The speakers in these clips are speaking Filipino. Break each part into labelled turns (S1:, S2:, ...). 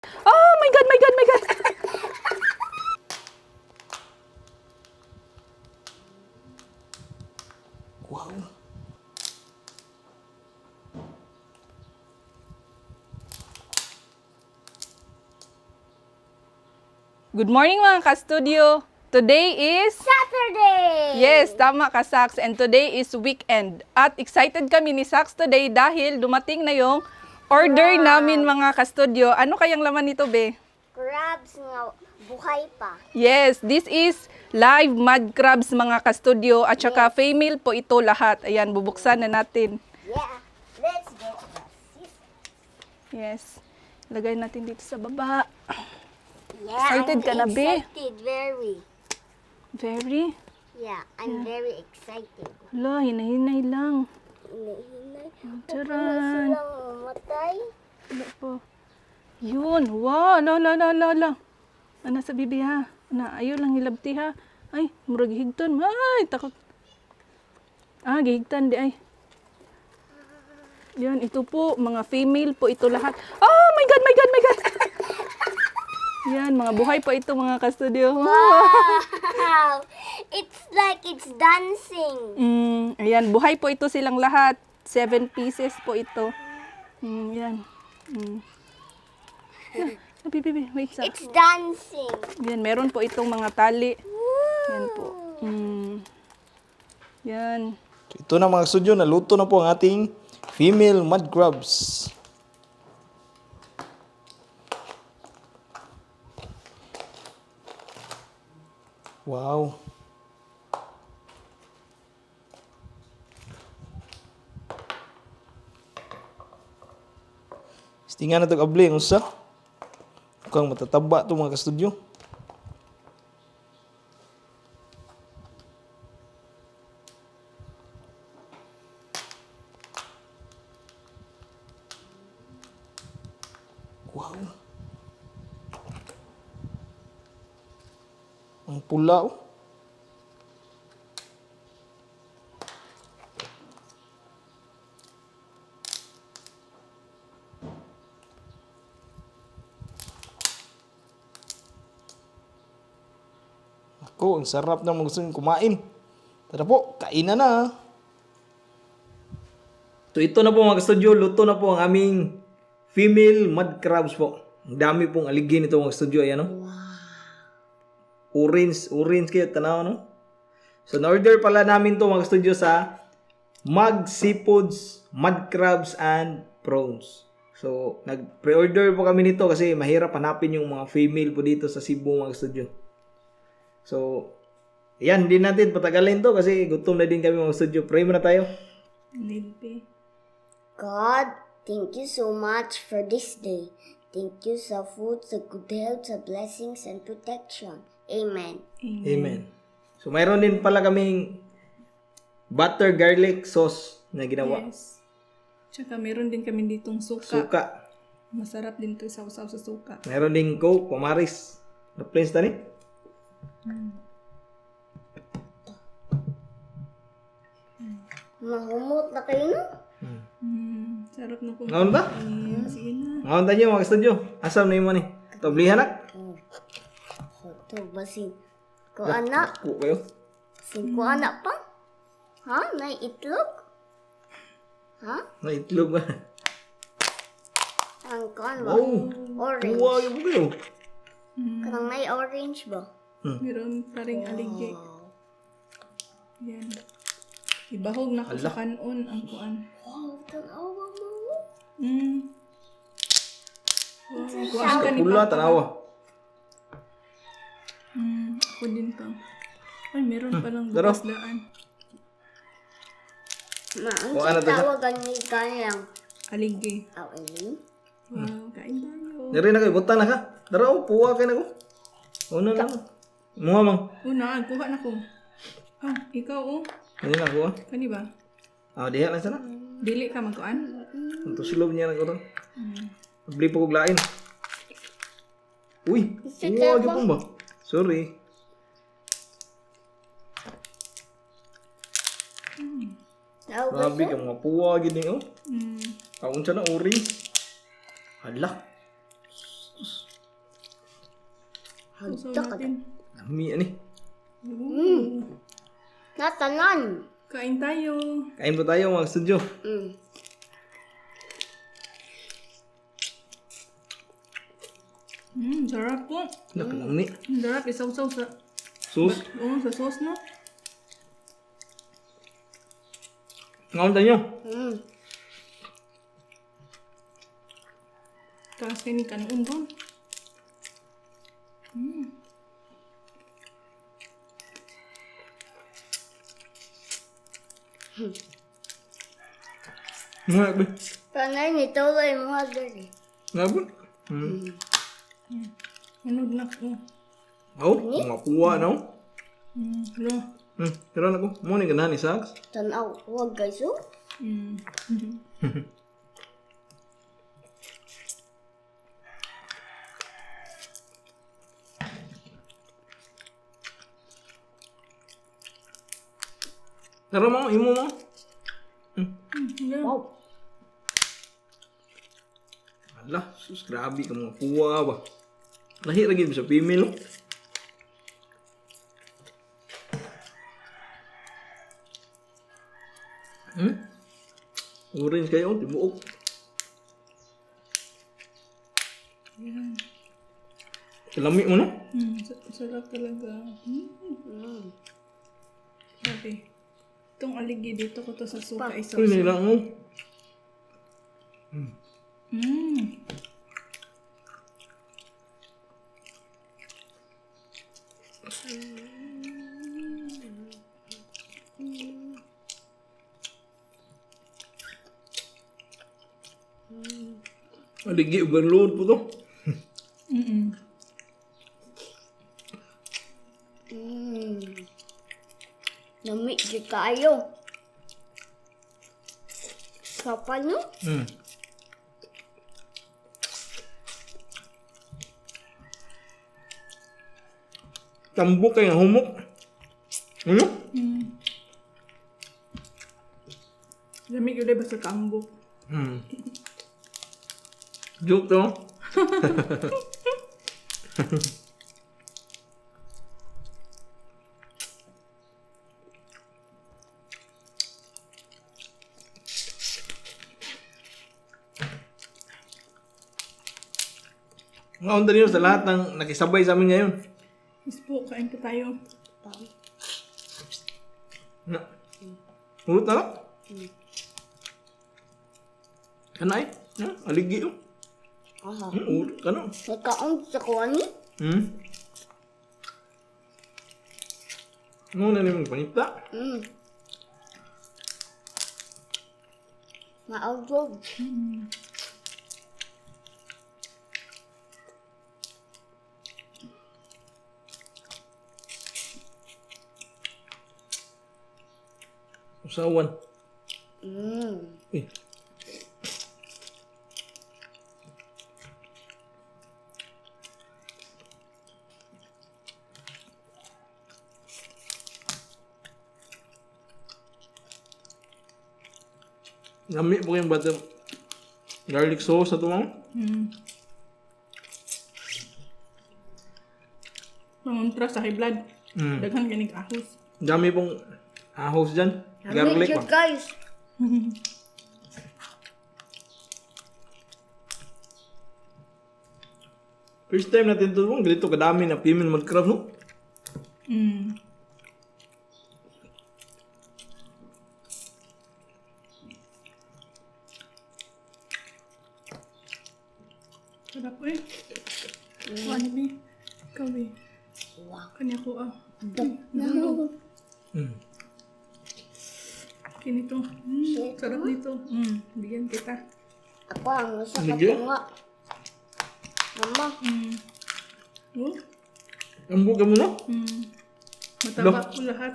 S1: Oh my God, my God, my God.
S2: Wow.
S1: Good morning mga ka-studio. Today is...
S3: Saturday!
S1: Yes, tama ka, Sax. And today is weekend. At excited kami ni Sax today dahil dumating na yung order namin mga ka-studio. Ano kayang laman nito, be?
S3: Crabs nga buhay pa.
S1: Yes, this is live mud crabs mga ka-studio. At saka female po ito lahat. Ayan, bubuksan na natin.
S3: Yeah, let's get the scissors.
S1: Yes. Lagay natin dito sa baba.
S3: Yeah,
S1: Excited ka na, be?
S3: Excited, very.
S1: Very?
S3: Yeah, I'm very excited.
S1: Hala, hinay-hinay lang.
S3: Hinahinay.
S1: Charan.
S3: Silang mamatay.
S1: Wala po. Yun. Wow. La. Ano sa bibi ha? Ayaw lang hilabti ha. Ay, murag higton. Ay, takot. Gihigtan di ay. Yan, ito po. Mga female po ito lahat. Oh my God, my God, my God. Yan, mga buhay po ito mga ka-studio.
S3: Wow! It's like it's dancing.
S1: Ayan, buhay po ito silang lahat. 7 pieces po ito. Yan. Bibi, wait sa.
S3: It's dancing.
S1: Yan, meron po itong mga tali. Yan po. Yan.
S2: So, ito na mga studio, naluto na po ang ating female mud crabs. Wow. Tingnan na ito kabli, unsa? Mukhang matataba ito mga ka-studio. Wow. Ang pula oh. Ako, ang sarap na gusto nyo kumain. Tara po, kainan na. So ito na po mga studio, luto na po ang aming female mud crabs po. Ang dami pong aligue nito mga studio. Ayan o. Orange kayo, tanaw no? So na-order pala namin to mga studio sa Mug Seafoods, Mud Crabs and Prawns. So nag-pre-order po kami nito kasi mahirap hanapin yung mga female po dito sa Cebu mga studio. So, yan, hindi natin patagalin to kasi gutom na din kami mga studio. Pray muna tayo.
S3: God, thank you so much for this day. Thank you sa food, sa good health, sa blessings and protection. Amen.
S2: Amen. So, mayroon din pala kaming butter garlic sauce na ginawa.
S1: Yes. Tsaka meron din kami ditong suka.
S2: Suka.
S1: Masarap din to sausaw sa suka.
S2: Mayroon din coke, pamaris. Na plains tani?
S3: Mahumot na kayo no?
S1: Sarap na po.
S2: Ngaon ba?
S1: Sige na.
S2: Ngaon tayo mga studio. Asam na yung ni. Toblihan na?
S3: Ito ba si ko anak?
S2: Ku kayo.
S3: Si ko anak pa? Ha? May itlog? Ha?
S2: Na itlog ba?
S3: Ang kuan ba?
S2: Wow.
S3: Orange.
S2: Wow, yung kayo.
S3: Kanang may orange ba?
S1: Meron pa rin aligue. Yan. Ibahog na ko sa kanon ang kuan.
S3: Wow, tanawa mo.
S1: Kuan ka ni
S2: Pula,
S1: Papa.
S2: tanawa.
S1: Ako din to. Ay, meron palang
S2: Daro.
S1: bukas daan.
S3: Ang
S2: O, ano to siya?
S3: tawagan ni kanyang
S1: Aligue.
S3: awin.
S1: Wow, kain tayo.
S2: Dari na kayo, butang na ka. Daro, puwa kayo na ko. Una na. Mga mang.
S1: Una, kuha na ko. Ikaw oh.
S2: Ano na ko?
S1: Kani ba?
S2: Diha lang sana.
S1: Dili ka magkuan?
S2: Ito silog niya na ko. Beli po kong lain. Uy, puwa gyud ba? Sorry. Grabe ka mga puwa gyud ni oh. Kaunsa na orange. Hala.
S1: Sausaw
S3: Hagda ka
S1: natin.
S2: Lami ani.
S3: Natanan.
S1: Kain tayo.
S2: Kain po tayo mga studio.
S1: Sarap po.
S2: Nakalami.
S1: Sarap, isaw-saw sa...
S2: Sus.
S1: Oo, sa sauce, no?
S2: Ngaon tayo.
S1: Takas kayo ni kanuun doon.
S2: Nga ba?
S3: Tanay ni Toloy mo hadari.
S2: Nga ba?
S1: Ano na ko?
S2: Oh, mga puwa na.
S1: Hello.
S2: Pero na ko. Muna ka na ni Sax.
S3: Tanaw, huwag guys, oh.
S2: Tara mo, imo mo.
S1: Hello.
S3: Wow.
S2: Ala, sus, grabe ka mga puwa ba. Lahi lagi sa female, no? Orange kayo, tibuok. Kalami mo, no?
S1: Sarap talaga. Sabi. Itong aligue dito ko to sa suka
S2: Uy,
S1: isaw-saw.
S2: nilang mo. Aligi overload po to.
S3: Nami di kayo. Kapal, no?
S2: Tambok kayo, humok. Ano?
S1: Lamig yun ba sa kambok?
S2: Joke to. Ngaon din yun sa lahat ng nakisabay sa amin ngayon.
S1: Yes po, kain po tayo.
S2: Na. Urut na lang. Kanay. Aligi yun.
S3: Aha.
S2: Urut ka na.
S3: Nagkaon sa kuwan ni?
S2: Ano na naman panita?
S3: Maawdog.
S2: Usawan. Eh. Lami po yung butter garlic sauce na ito mga.
S1: Pangontra sa high blood. Daghan ganing ahos.
S2: Dami pong ahos dyan.
S3: Nami
S2: Garlic
S3: di
S2: pa.
S3: guys.
S2: First time natin ito bang ganito kadami na female mud-crab, no?
S1: Sarap po eh. Ano ni? Ikaw eh. Kanya ko ah.
S3: No.
S1: Kinito. Sarap nito. Bigyan kita.
S3: Ako ang nasa
S2: Sige.
S3: katunga. Mama.
S1: Oh?
S2: Ang buka mo na?
S1: Mataba ko lahat.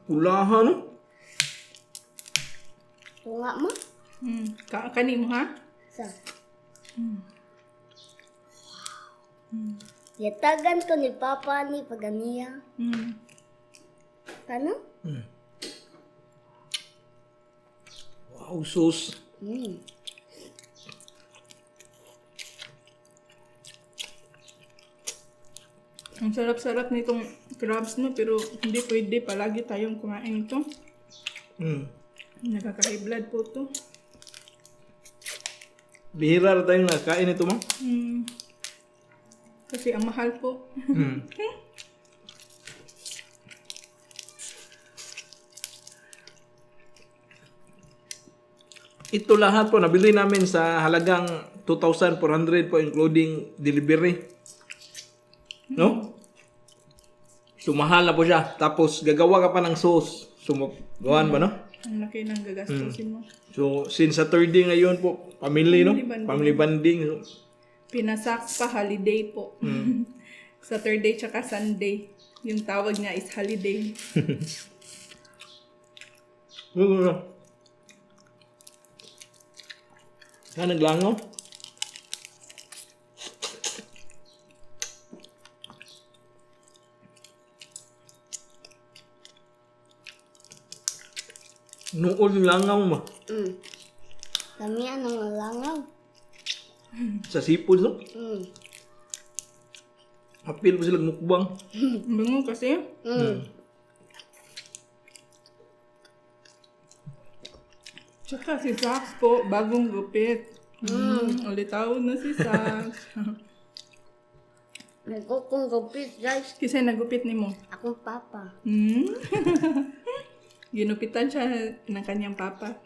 S2: Ulahan, no?
S3: Tunga mo?
S1: Kani mo ha?
S3: Sa. Yatagan ko ni Papa ni Paganiya. Paano?
S2: Wow, sauce.
S1: Ang sarap-sarap nitong crabs, no? Pero hindi pwede palagi tayong kumain ito. Nakaka-high blood po to.
S2: Bihira na tayong nakain ito, ma'am.
S1: Kasi ang mahal po.
S2: Ito lahat po, nabili namin sa halagang 2,400 po, including delivery. No? So, mahal na po siya. Tapos, gagawa ka pa ng sauce. So, gawan ba, no?
S1: Ang laki ng gagastusin mo.
S2: So, since Saturday ngayon po, family, no?
S1: Family bonding.
S2: Family bonding. So,
S1: Pinasak pa, holiday po. Saturday tsaka Sunday. Yung tawag niya is holiday.
S2: Kaya naglangaw. Nool yung langaw mo.
S3: Kami anong langaw.
S2: Sa seafood, no? Apil po sila mukbang.
S1: Bango kasi. Tsaka si Sax po, bagong gupit. Ulitaw na si Sax.
S3: Nagkukong gupit, guys.
S1: Kasi nagupit ni mo.
S3: Akong papa.
S1: Ginupitan siya ng kanyang papa.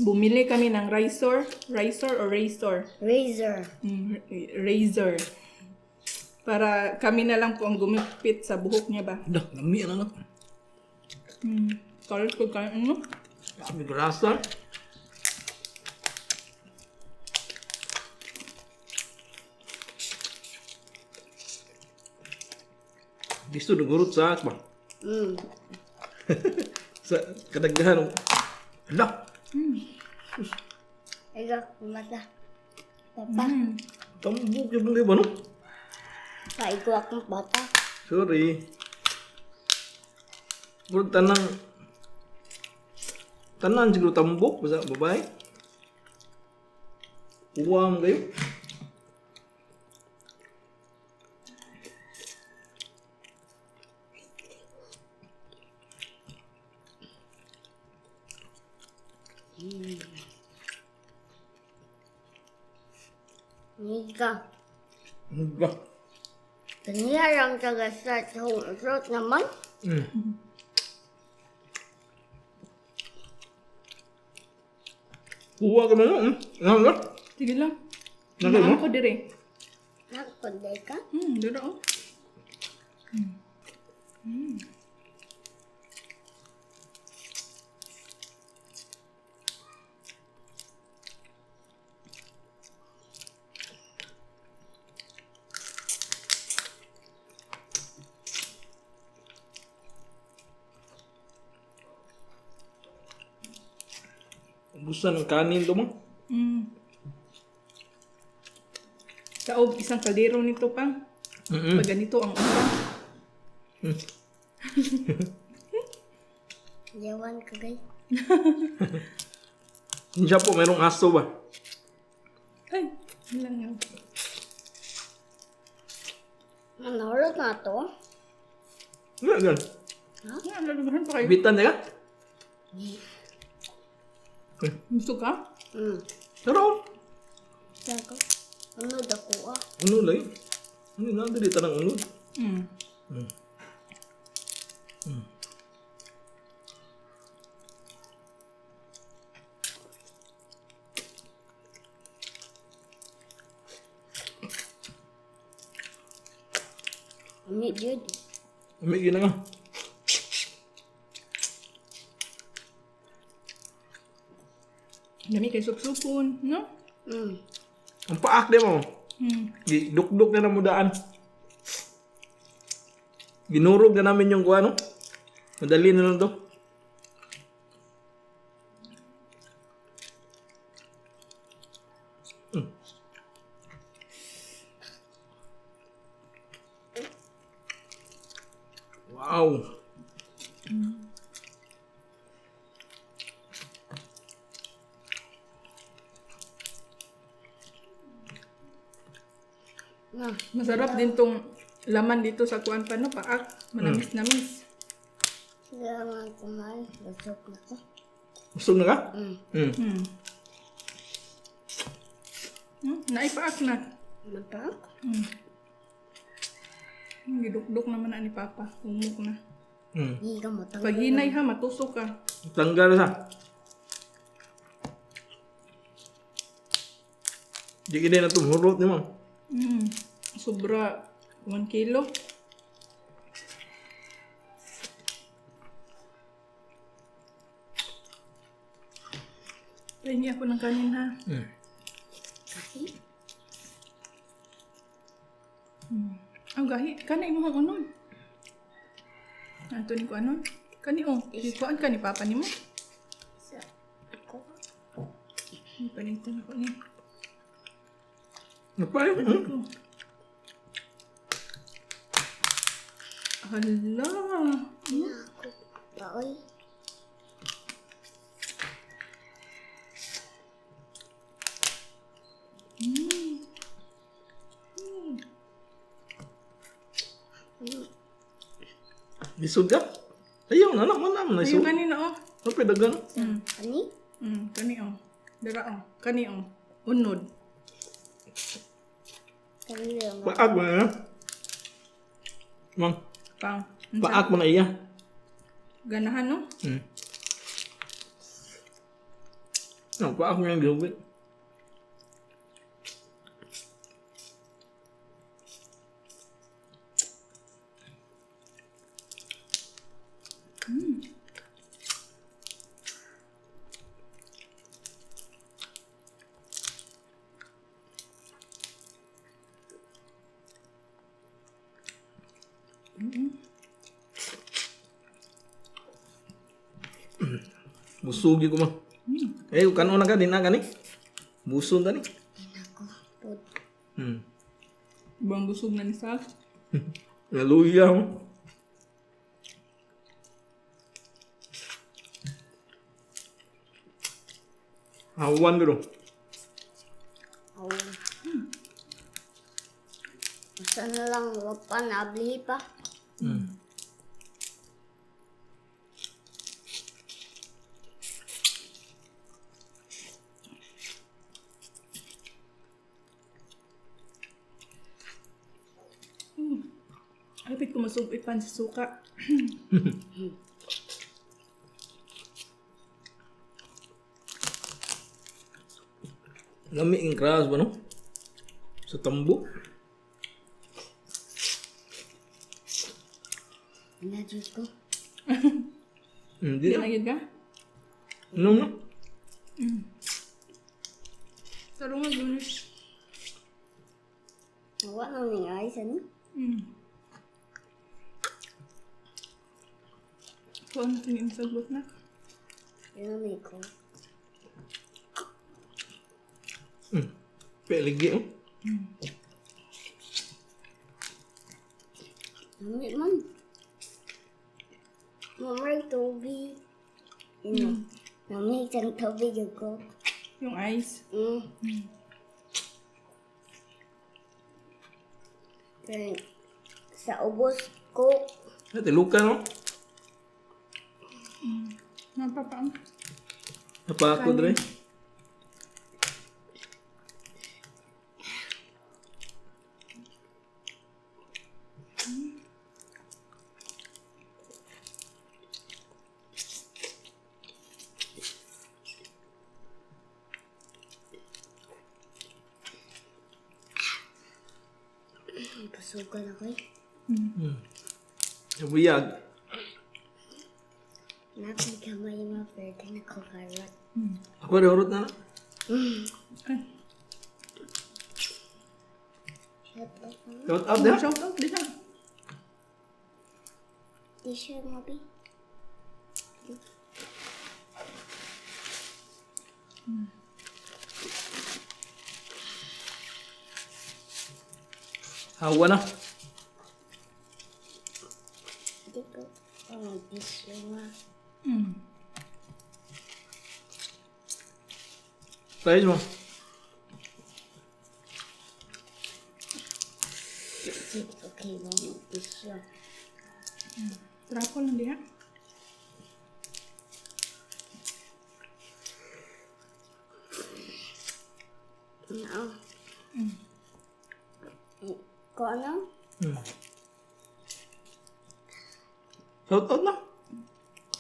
S1: Bumili kami ng razor. Razor o razor?
S3: Razor.
S1: Razor. Para kami na lang po ang gumipit sa buhok niya ba?
S2: Dah, lami na lang.
S1: Kalit ko kayo, ano?
S2: Sabi ko rasa. Gusto nagurot sa akba. Sa kadaghan. Ala,
S3: Ega, kumata. Papa,
S2: tambok yung mga iba, no?
S3: paigo akong bata.
S2: Sorry. Murag tanan siguro tambok basta babae. Uwam kayo.
S3: Ega,
S2: Ba.
S3: kaniyarang taga-start sa home naman.
S2: Uwa ka man, no? Nga.
S1: Sige lang.
S2: Nagay mo?
S1: Ako dire.
S3: Nagpunday ka?
S1: Dire oh.
S2: Ubusan ng kanin to mo.
S1: Kaob, isang kaldero nito pang. Pag ganito ang ulam.
S3: Yawan ka, guys.
S2: Hindi siya po, merong aso ba?
S1: Ay, ilang nga.
S3: Manahulog na to.
S2: Nga, gan.
S1: Nga, lalagahan pa kayo.
S2: Bitan niya ka?
S1: Gusto ka?
S2: Pero,
S3: Saan ko? Ano dako ah?
S2: unod lang. Ano na, dito ng unod.
S3: Amit yun.
S2: Umigil na nga.
S1: Dami kay supsupon, no?
S2: Ang paak di mo. Dukduk na namudaan. Ginurog na namin yung kuha, no? Madali na lang to. Wow.
S3: Na.
S1: Masarap din tong laman dito sa kuan pa, no? Paak. Manamis-namis.
S3: Sige nga kumain. Lusok na ko.
S2: Gusto na ka?
S1: Naipaak na.
S3: Mapak?
S1: Gidukdok naman na ni Papa. Umuk na.
S3: Hindi ka mo
S1: Pag hinay ha, matusok ka.
S2: Tanggal sa. Di ka na tumurot ni ma'am.
S1: Sobra 1 kilo. Pahingi ako ng kanin ha. Ang gahi. Kanay mo ang unod. Ato ni ko anon. Kani o. Ikuan ka ni Papa ni mo.
S3: Sa ako.
S1: Panitan ako ni.
S2: Napay?
S1: Hala.
S3: Ako. Baoy.
S2: Lisod ka? Ayaw na naman naman na
S1: Ayun
S2: isod.
S1: kanina o.
S2: Ano pedagan?
S3: Ani?
S1: Kani o. Dara o. Kani o. Unod.
S3: Kanila mo.
S2: Paak mo na. Mang,
S1: Pang.
S2: paak mo na iya.
S1: Ganahan no?
S2: No, paak mo yung gilbit. Busugi ko man. Eh, kanon na ka din na gani. Buson tani.
S3: Ako. Pud.
S1: Ibang busog na ni Sal.
S2: Naluya mo. Awan ko.
S3: Oh. Basta na lang pa nabli pa.
S1: Kapit ko masubitan sa suka.
S2: Lami ang kras ba no? Sa tambo.
S3: Inadjust ko.
S2: Hindi na.
S1: Ginagid ka?
S2: Inom na.
S1: Sarungan gunis.
S3: Nawa na may ayos ani.
S1: So, ano tingin sa sagot na?
S3: Inomay ko.
S2: Aligue oh.
S3: Namit man. Mamay tubig. Namit ang tubig ako.
S1: Yung ice.
S3: Pero sa ubos ko.
S2: Ate luka no.
S1: Napapaan.
S2: Apa ako dre?
S3: Pasukan ako eh.
S2: Buyag.
S3: Napay kamay mo pwede na ko karot.
S2: Ako rin urot na na.
S3: Shut up.
S2: Shout out na.
S1: Shout out, di na.
S3: T-shirt mo bi.
S2: Hawa na.
S3: Hindi ko. Oh, t-shirt mo.
S2: Price mo.
S3: No. Ko ano?
S2: Shout out na.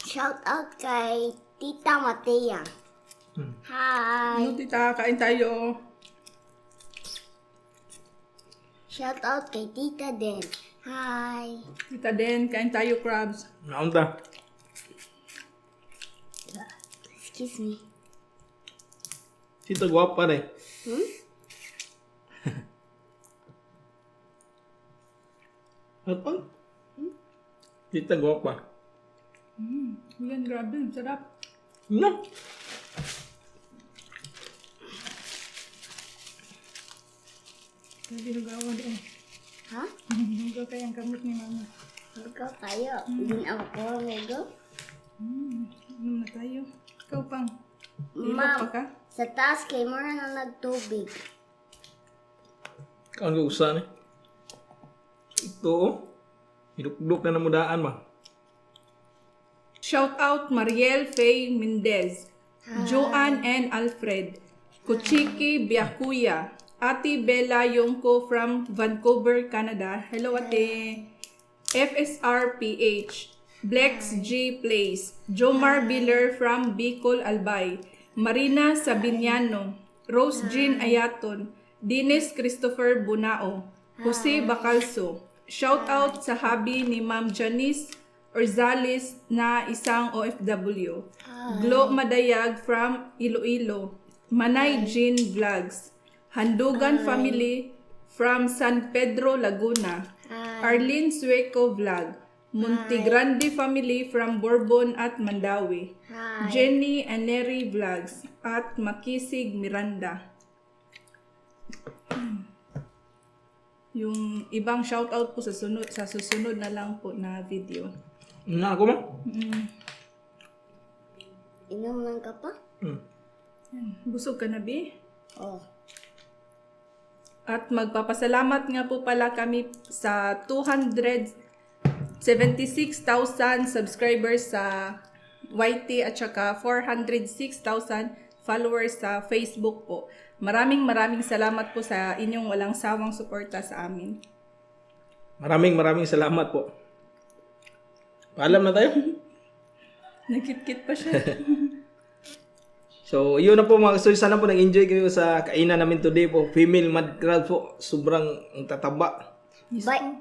S3: Shout out kay Tita Matea. Hi.
S1: Ano, tita, kain tayo.
S3: Shout out kay Tita Den. Hi.
S1: Tita din, kain tayo, crabs.
S2: Naunta.
S3: Excuse me.
S2: Sito guwapa na eh. Shout out. Sito guwapa.
S1: Yan, grabe, sarap.
S2: No.
S1: Grabe, nagawa doon.
S3: Ha?
S1: Nagawa kayang kamot ni mama.
S3: Mag-go tayo. Din ako ko mag-go.
S1: Inom na tayo. Ikaw pang. Ilog
S3: Ma'am,
S1: pa ka?
S3: sa taas kay Mara na nagtubig.
S2: Kaon ka usan eh. Ito oh. Hiduk-duk na namudaan ma.
S1: Shout out Mariel Faye Mendez, Joanne and Alfred, Kuchiki Biakuya, Ate Bella Yongko from Vancouver, Canada. Hello, Ate. FSR PH, Blex G Place, Jomar Biller from Bicol, Albay, Marina Sabiniano, Rose Jean Ayaton, Dennis Christopher Bunao, Jose Bacalso. Shout out sa hubby ni Ma'am Janice Orzales na isang OFW. Glo Madayag from Iloilo. Manay Jean Vlogs. Handugan Family from San Pedro, Laguna. Arlene Sueco Vlog. Montegrande Family from Bourbon at Mandawi. Jenny and Neri Vlogs at Makisig Miranda. Yung ibang shoutout po sa susunod na lang po na video.
S2: Na ako ma?
S3: Inom lang ka pa?
S1: Yan. Busog ka na, Bi?
S3: Oh.
S1: At magpapasalamat nga po pala kami sa 276,000 subscribers sa YT at saka 406,000 followers sa Facebook po. Maraming salamat po sa inyong walang sawang suporta sa amin.
S2: Maraming salamat po. Paalam na tayo.
S1: Nagkit-kit pa siya.
S2: So, yun na po mga kastoy. Sana po nag-enjoy kayo sa kainan namin today po. Female mud crab po. Sobrang tataba.
S3: Bye.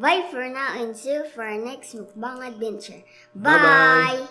S3: Bye for now and see you for our next mukbang adventure.
S2: Bye-bye.
S3: Bye.